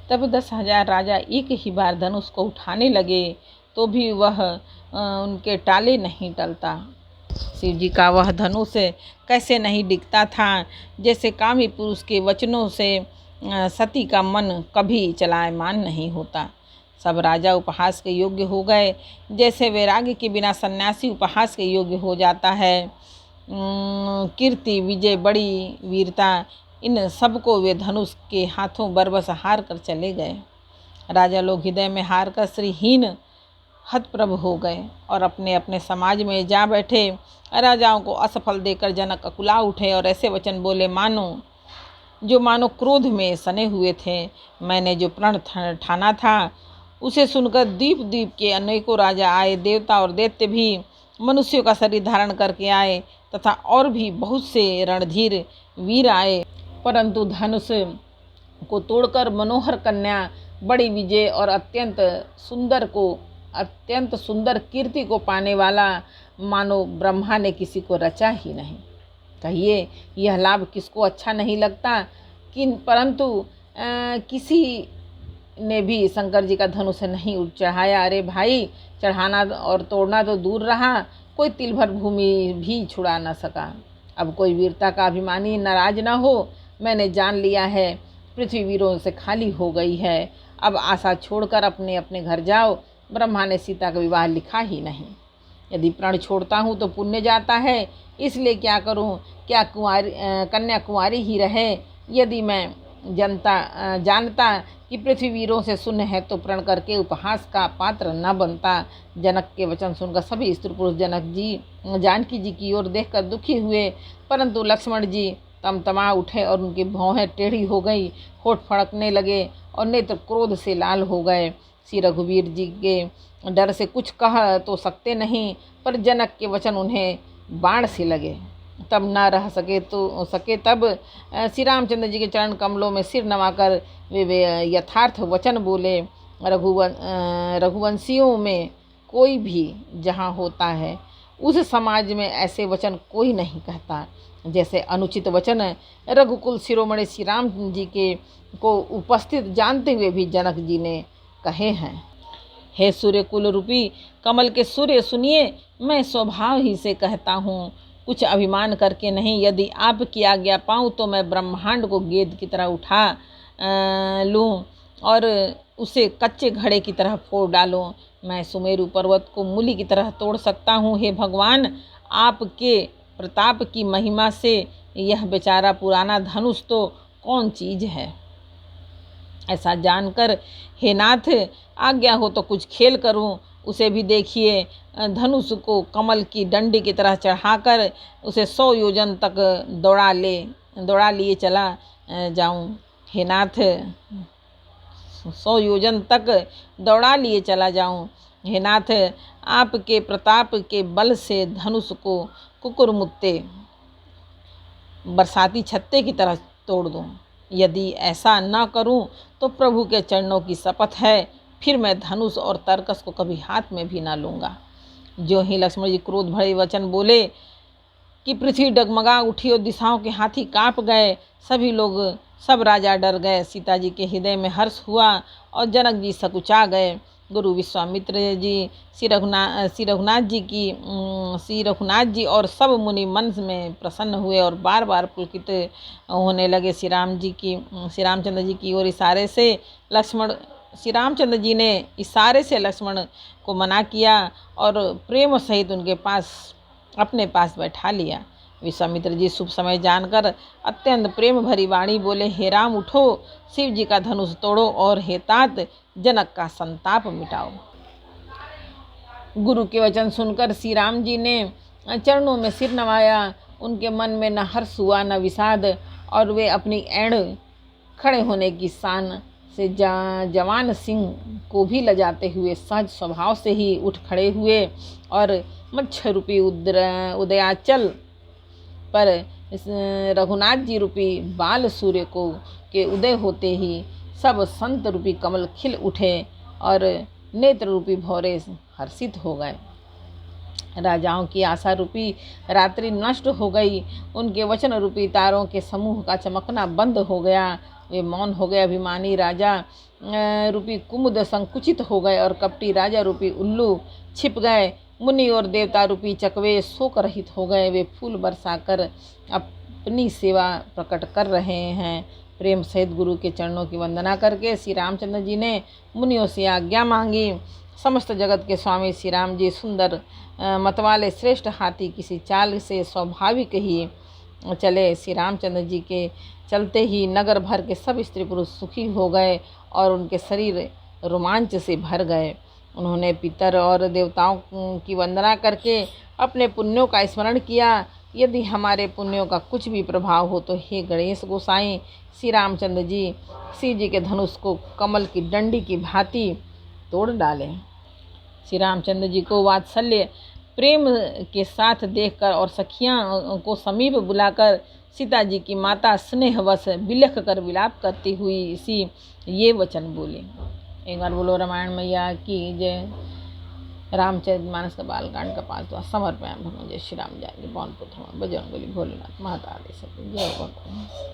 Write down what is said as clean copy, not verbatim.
तब 10,000 राजा एक ही बार धनुष को उठाने लगे तो भी वह उनके टाले नहीं टलता। शिव जी का वह धनुष कैसे नहीं दिखता था, जैसे कामी पुरुष के वचनों से सती का मन कभी चलायमान नहीं होता। सब राजा उपहास के योग्य हो गए, जैसे वैराग्य के बिना सन्यासी उपहास के योग्य हो जाता है। कीर्ति, विजय, बड़ी वीरता, इन सबको वे धनुष के हाथों बरबस हार कर चले गए। राजा लोग हृदय में हार कर श्रीहीन हतप्रभ हो गए और अपने अपने समाज में जा बैठे। राजाओं को असफल देकर जनक अकुला उठे और ऐसे वचन बोले मानो क्रोध में सने हुए थे। मैंने जो प्रण ठाना था उसे सुनकर द्वीप द्वीप के अनेकों राजा आए, देवता और दैत्य भी मनुष्यों का शरीर धारण करके आए तथा और भी बहुत से रणधीर वीर आए, परंतु धनुष को तोड़कर मनोहर कन्या, बड़ी विजय और अत्यंत सुंदर कीर्ति को पाने वाला मानो ब्रह्मा ने किसी को रचा ही नहीं। कहिए यह लाभ किसको अच्छा नहीं लगता, परंतु किसी ने भी शंकर जी का धनुष नहीं चढ़ाया। अरे भाई, चढ़ाना और तोड़ना तो दूर रहा, कोई तिल भर भूमि भी छुड़ा न सका। अब कोई वीरता का अभिमानी नाराज न हो। मैंने जान लिया है पृथ्वी वीरों से खाली हो गई है। अब आशा छोड़कर अपने अपने घर जाओ। ब्रह्मा ने सीता का विवाह लिखा ही नहीं। यदि प्रण छोड़ता हूँ तो पुण्य जाता है, इसलिए क्या करूँ? क्या कन्या कुंवारी ही रहे? यदि मैं जानता कि पृथ्वी वीरों से शून्य है तो प्रण करके उपहास का पात्र न बनता। जनक के वचन सुनकर सभी स्त्री पुरुष जानकी जी की ओर देखकर दुखी हुए, परंतु लक्ष्मण जी तमतमा उठे और उनकी भौहें टेढ़ी हो गई, होठ फड़कने लगे और नेत्र क्रोध से लाल हो गए। श्री रघुवीर जी के डर से कुछ कह तो सकते नहीं, पर जनक के वचन उन्हें बाण से लगे। तब न रह सके तब श्री रामचंद्र जी के चरण कमलों में सिर नवाकर वे यथार्थ वचन बोले। रघुवंशियों में कोई भी जहाँ होता है उस समाज में ऐसे वचन कोई नहीं कहता, जैसे अनुचित वचन रघुकुल शिरोमणि श्री राम जी के को उपस्थित जानते हुए भी जनक जी ने कहे हैं। हे सूर्य कुल रूपी कमल के सूर्य, सुनिए, मैं स्वभाव ही से कहता हूँ, कुछ अभिमान करके नहीं। यदि आपकी आज्ञा पाऊँ तो मैं ब्रह्मांड को गेंद की तरह उठा लूँ और उसे कच्चे घड़े की तरह फोड़ डालूँ। मैं सुमेरु पर्वत को मूली की तरह तोड़ सकता हूँ। हे भगवान, आपके प्रताप की महिमा से यह बेचारा पुराना धनुष तो कौन चीज़ है। ऐसा जानकर हे नाथ, आज्ञा हो तो कुछ खेल करूं। उसे भी देखिए, धनुष को कमल की डंडी की तरह चढ़ाकर उसे 100 योजन तक दौड़ा लिए चला जाऊं। हे नाथ, 100 योजन तक दौड़ा लिए चला जाऊं। हे नाथ, आपके प्रताप के बल से धनुष को कुकुरमुत्ते बरसाती छत्ते की तरह तोड़ दूं। यदि ऐसा न करूं तो प्रभु के चरणों की शपथ है, फिर मैं धनुष और तरकस को कभी हाथ में भी ना लूँगा। जो ही लक्ष्मण जी क्रोध भरे वचन बोले कि पृथ्वी डगमगा उठी और दिशाओं के हाथी काँप गए। सब राजा डर गए। सीता जी के हृदय में हर्ष हुआ और जनक जी सकुचा गए। गुरु विश्वामित्र जी, श्री रघुनाथ जी और सब मुनि मन में प्रसन्न हुए और बार बार पुलकित होने लगे। श्री रामचंद्र जी की ओर इशारे से श्री रामचंद्र जी ने इशारे से लक्ष्मण को मना किया और प्रेम सहित अपने पास बैठा लिया। विश्वामित्र जी शुभ समय जानकर अत्यंत प्रेम भरी वाणी बोले, हे राम, उठो, शिव जी का धनुष तोड़ो और हे तात, जनक का संताप मिटाओ। गुरु के वचन सुनकर श्री राम जी ने चरणों में सिर नवाया। उनके मन में न हर्ष हुआ न विषाद, और वे अपनी एड़ खड़े होने की शान से जवान सिंह को भी लजाते हुए सहज स्वभाव से ही उठ खड़े हुए और मत्स्य रूपी उदयाचल पर रघुनाथ जी रूपी बाल सूर्य के उदय होते ही सब संत रूपी कमल खिल उठे और नेत्र रूपी भौरे हर्षित हो गए। राजाओं की आशा रूपी रात्रि नष्ट हो गई। उनके वचन रूपी तारों के समूह का चमकना बंद हो गया। वे मौन हो गए। अभिमानी राजा रूपी कुमुद संकुचित हो गए और कपटी राजा रूपी उल्लू छिप गए। मुनि और देवता रूपी चकवे शोक रहित हो गए। वे फूल बरसाकर अपनी सेवा प्रकट कर रहे हैं। प्रेम सहित गुरु के चरणों की वंदना करके श्री रामचंद्र जी ने मुनियों से आज्ञा मांगी। समस्त जगत के स्वामी श्री राम जी सुंदर मतवाले श्रेष्ठ हाथी किसी चाल से स्वाभाविक ही चले। श्री रामचंद्र जी के चलते ही नगर भर के सब स्त्री पुरुष सुखी हो गए और उनके शरीर रोमांच से भर गए। उन्होंने पितर और देवताओं की वंदना करके अपने पुण्यों का स्मरण किया। यदि हमारे पुण्यों का कुछ भी प्रभाव हो तो हे गणेश गोसाई, श्री रामचंद्र जी श्री जी के धनुष को कमल की डंडी की भांति तोड़ डालें। श्री रामचंद्र जी को वात्सल्य प्रेम के साथ देखकर और सखियां को समीप बुलाकर सीता जी की माता स्नेहवश बिलख कर विलाप करती हुई इसी ये वचन बोली। एक बार बोलो रामायण मैया की जय। रामचरितमानस का बालकांड का 5वां समर्पयामि जय श्री राम जानकी पवन पुत्र बजरंगबली भोलेनाथ महातारी सब जय।